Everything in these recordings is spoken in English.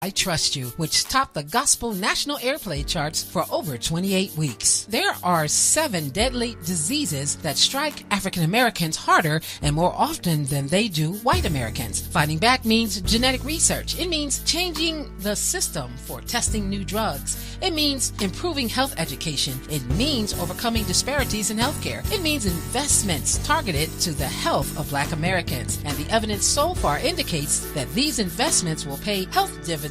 I Trust You, which topped the gospel national airplay charts for over 28 weeks. There are 7 deadly diseases that strike African Americans harder and more often than they do white Americans. Fighting back means genetic research. It means changing the system for testing new drugs. It means improving health education. It means overcoming disparities in healthcare. It means investments targeted to the health of Black Americans. And the evidence so far indicates that these investments will pay health dividends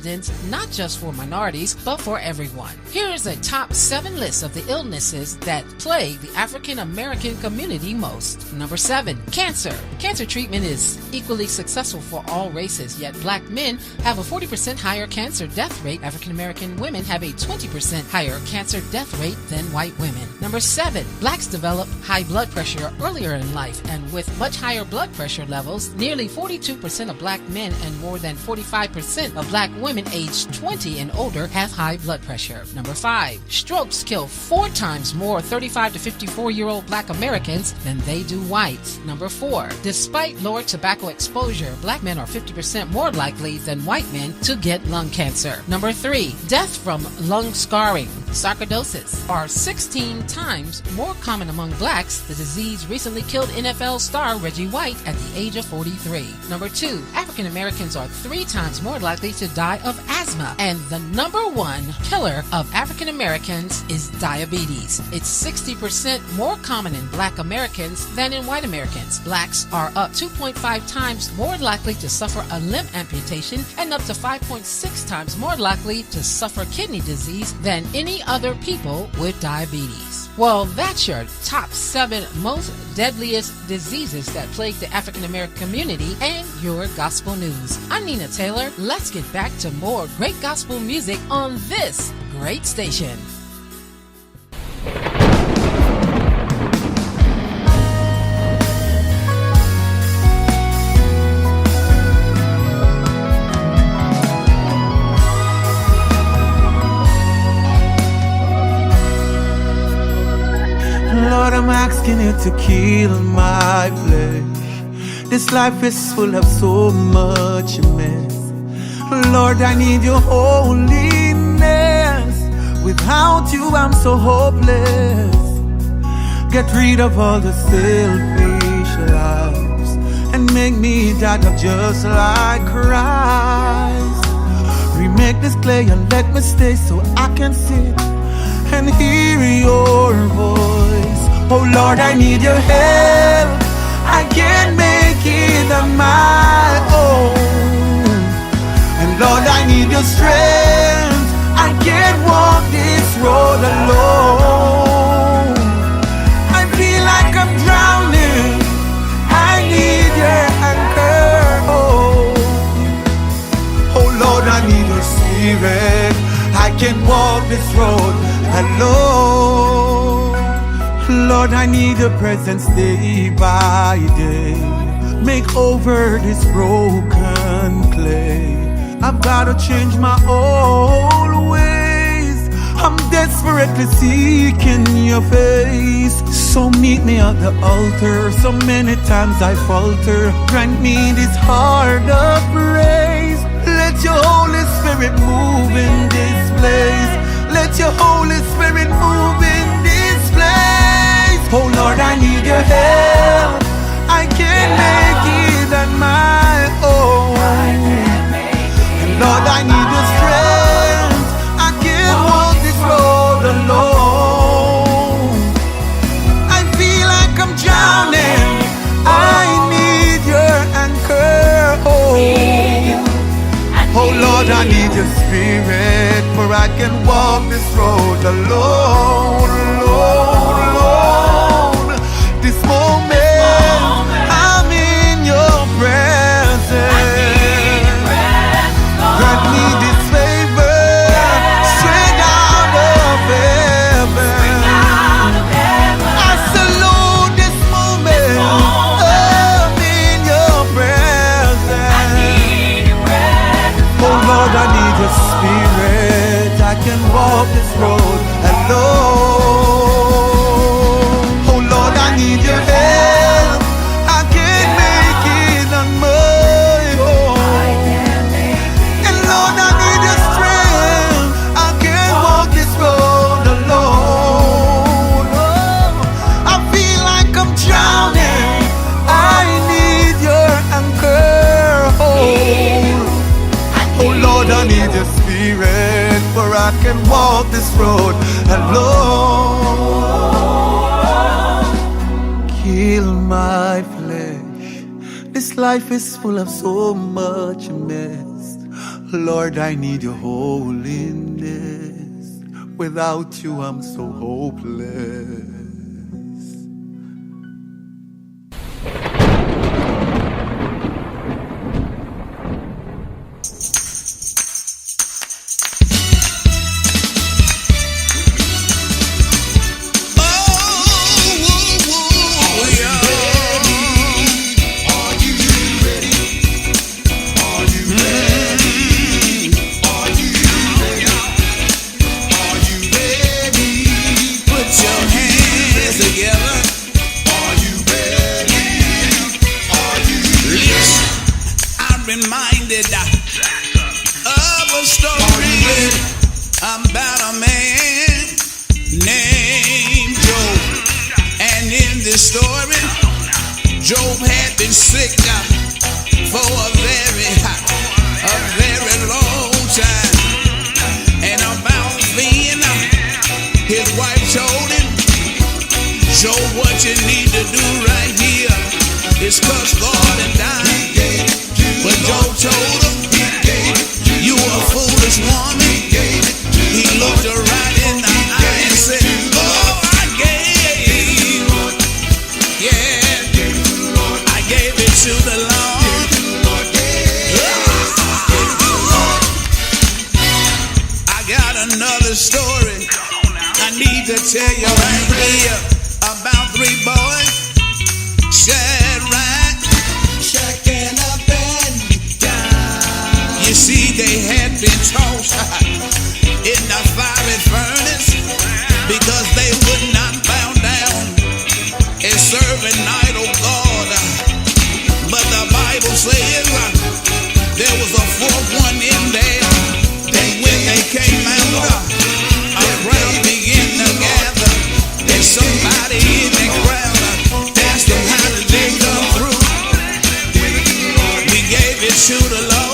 not just for minorities, but for everyone. Here is a top 7 list of the illnesses that plague the African American community most. Number 7, cancer. Cancer treatment is equally successful for all races, yet Black men have a 40% higher cancer death rate. African American women have a 20% higher cancer death rate than white women. Number 7, Blacks develop high blood pressure earlier in life, and with much higher blood pressure levels, nearly 42% of Black men and more than 45% of Black women aged 20 and older have high blood pressure. Number 5, strokes kill 4 times more 35 to 54-year-old Black Americans than they do whites. Number 4, despite lower tobacco exposure, Black men are 50% more likely than white men to get lung cancer. Number 3, death from lung scarring, sarcoidosis, are 16 times more common among Blacks. The disease recently killed NFL star Reggie White at the age of 43. Number 2, African Americans are 3 times more likely to die of asthma, and the number 1 killer of African Americans is diabetes. It's 60% more common in Black Americans than in white Americans. Blacks are up 2.5 times more likely to suffer a limb amputation and up to 5.6 times more likely to suffer kidney disease than any other people with diabetes. Well, that's your top 7 most deadliest diseases that plague the African American community and your gospel news. I'm Nina Taylor. Let's get back to more great gospel music on this great station. Lord, I'm asking you to kill my flesh. This life is full of so much mess. Lord, I need your holiness. Without you, I'm so hopeless. Get rid of all the selfish lives and make me that of just like Christ. Remake this clay and let me stay so I can sit and hear your voice. Oh Lord, I need your help. I can't make it on my own. And Lord, I need your strength. I can't walk this road alone. I feel like I'm drowning. I need your anchor. Oh Lord, I need your spirit. I can't walk this road alone. Lord, I need your presence day by day. Make over this broken clay. I've gotta change my old ways. I'm desperately seeking your face. So meet me at the altar. So many times I falter. Grant me this heart of praise. Let your Holy Spirit move in this place. Let your Holy Spirit move in this place. Oh Lord, I need your help. I can't make it on my own. And Lord, I need your strength. I can't walk this road alone. I feel like I'm drowning. I need your anchor. Oh Lord, I need your spirit, for I can walk this road alone, alone, alone. This moment, I'm in your presence. Grant me this favor, straight out of heaven. I salute this moment, I'm in your presence. Oh Lord, I need your spirit. I can walk this road alone. Oh Lord, I need your help. I can't make it on my own. And Lord, I need Lord, I need your spirit, for I can walk this road alone. Kill my flesh. This life is full of so much mess. Lord, I need your holiness. Without you, I'm so hopeless. Reminded of a story about a man named Job. And in this story, Job had been sick for a very long time. And about being, his wife told him, Job, what you need to do right here is cuss God and die. But Job told him, you a foolish woman. He looked her right in the eye and said, oh, I gave it to the Lord. I got another story I need to tell you right here about three boys, Shadrach, Meshach, and you see, they had been tossed in the fiery furnace because they would not bow down and serve an idol God. But the Bible says there was a fourth one in there. And when they came out, a crowd began to gather. And somebody in the crowd asked them, how did they come through? We gave it to the Lord.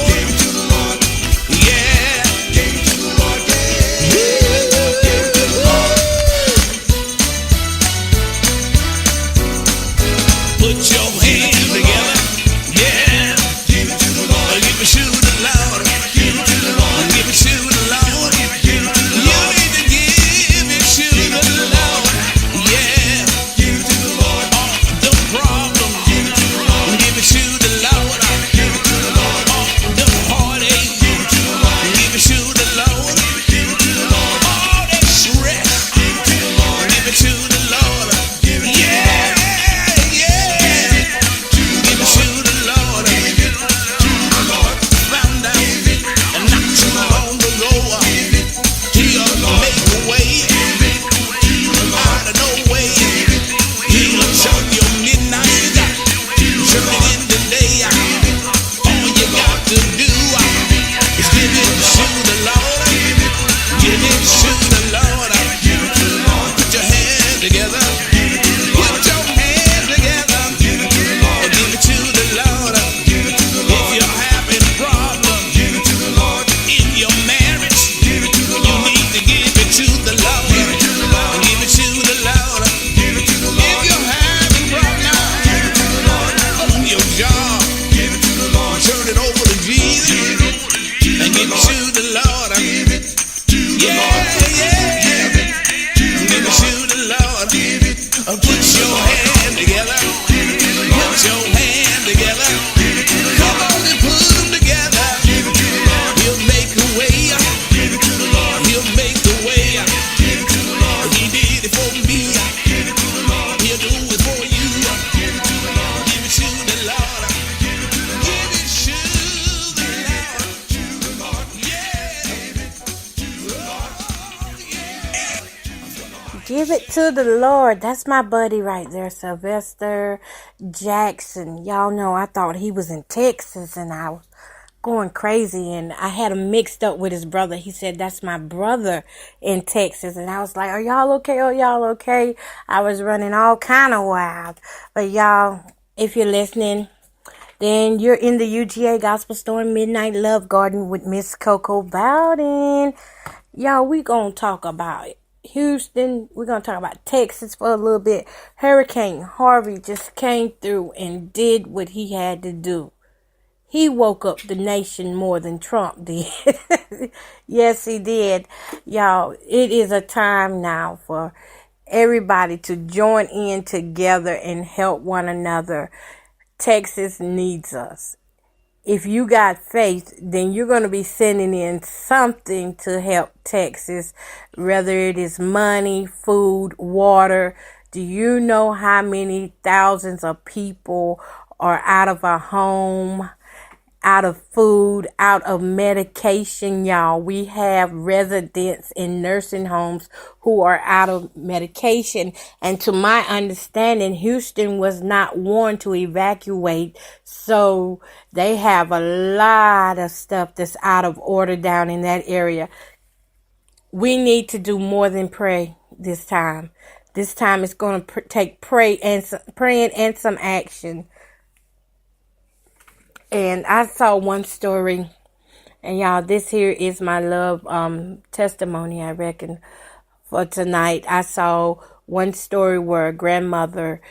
Give it to the Lord. That's my buddy right there, Sylvester Jackson. Y'all know I thought he was in Texas and I was going crazy and I had him mixed up with his brother. He said, that's my brother in Texas. And I was like, are y'all okay? Are y'all okay? I was running all kind of wild. But y'all, if you're listening, Then you're in the UGA Gospel Storm Midnight Love Garden with Miss Coco Bowden. Y'all, we gonna talk about Houston. We're gonna talk about Texas for a little bit. Hurricane Harvey just came through and did what he had to do. He woke up the nation more than Trump did. Yes, he did. Y'all, it is a time now for everybody to join in together and help one another. Texas needs us. If you got faith, then you're going to be sending in something to help Texas, whether it is money, food, water. Do you know how many thousands of people are out of a home, out of food, out of medication, y'all? We have residents in nursing homes who are out of medication. And to my understanding, Houston was not warned to evacuate. So they have a lot of stuff that's out of order down in that area. We need to do more than pray this time. This time it's going to take praying and some action. And I saw one story, and y'all, this here is my love testimony, I reckon, for tonight. I saw one story where a grandmother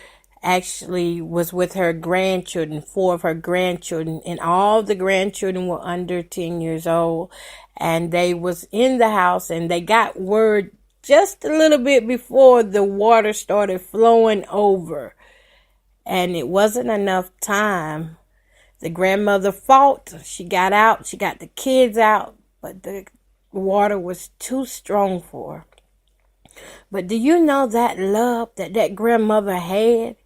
actually was with her grandchildren, 4 of her grandchildren, and all the grandchildren were under 10 years old, and they was in the house, and they got word just a little bit before the water started flowing over, and it wasn't enough time. The grandmother fought. She got out. She got the kids out. But the water was too strong for her. But do you know that love that grandmother had?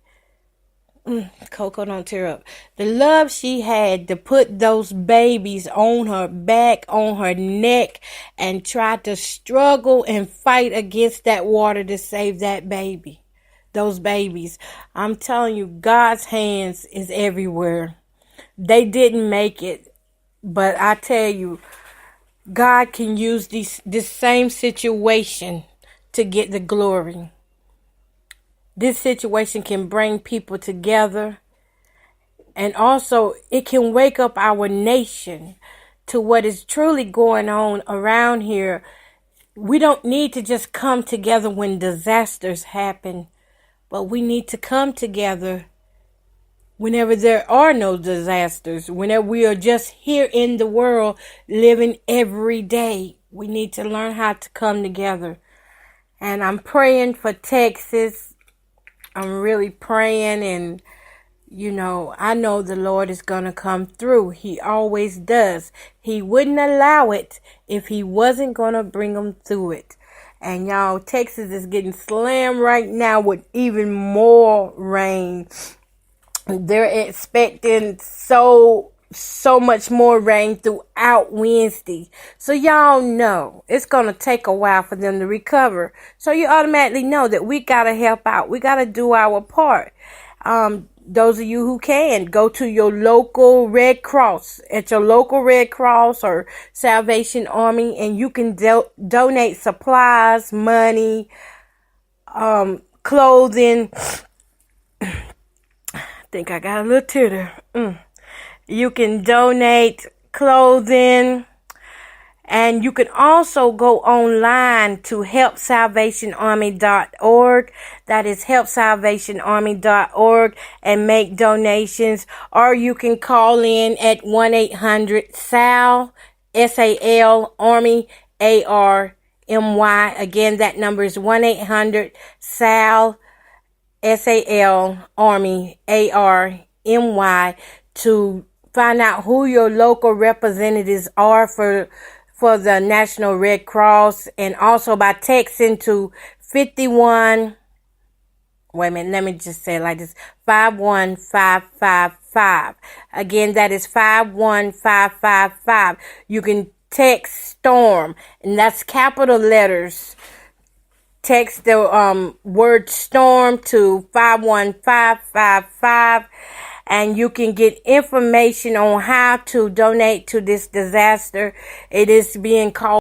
Coco, don't tear up. The love she had to put those babies on her back, on her neck, and try to struggle and fight against that water to save that baby. Those babies. I'm telling you, God's hands is everywhere. They didn't make it, but I tell you, God can use this same situation to get the glory. This situation can bring people together, and also it can wake up our nation to what is truly going on around here. We don't need to just come together when disasters happen, but we need to come together whenever there are no disasters, whenever we are just here in the world living every day. We need to learn how to come together. And I'm praying for Texas. I'm really praying, and I know the Lord is going to come through. He always does. He wouldn't allow it if he wasn't going to bring them through it. And y'all, Texas is getting slammed right now with even more rain. They're expecting so much more rain throughout Wednesday. So y'all know it's going to take a while for them to recover. So you automatically know that we got to help out. We got to do our part. Those of you who can, go to your local Red Cross, at your local Red Cross or Salvation Army, and you can donate supplies, money, clothing. I think I got a little tear there. You can donate clothing, and you can also go online to helpsalvationarmy.org. That is helpsalvationarmy.org, and make donations. Or you can call in at 1-800-SAL, S-A-L, Army, A-R-M-Y. Again, that number is 1-800-SAL, S-A-L, Army, A-R-M-Y, to find out who your local representatives are for the National Red Cross, and also by texting to 51, wait a minute, let me just say it like this, 51555. Again, that is 51555. You can text STORM, and that's capital letters. Text the word STORM to 51555, and you can get information on how to donate to this disaster. It is being called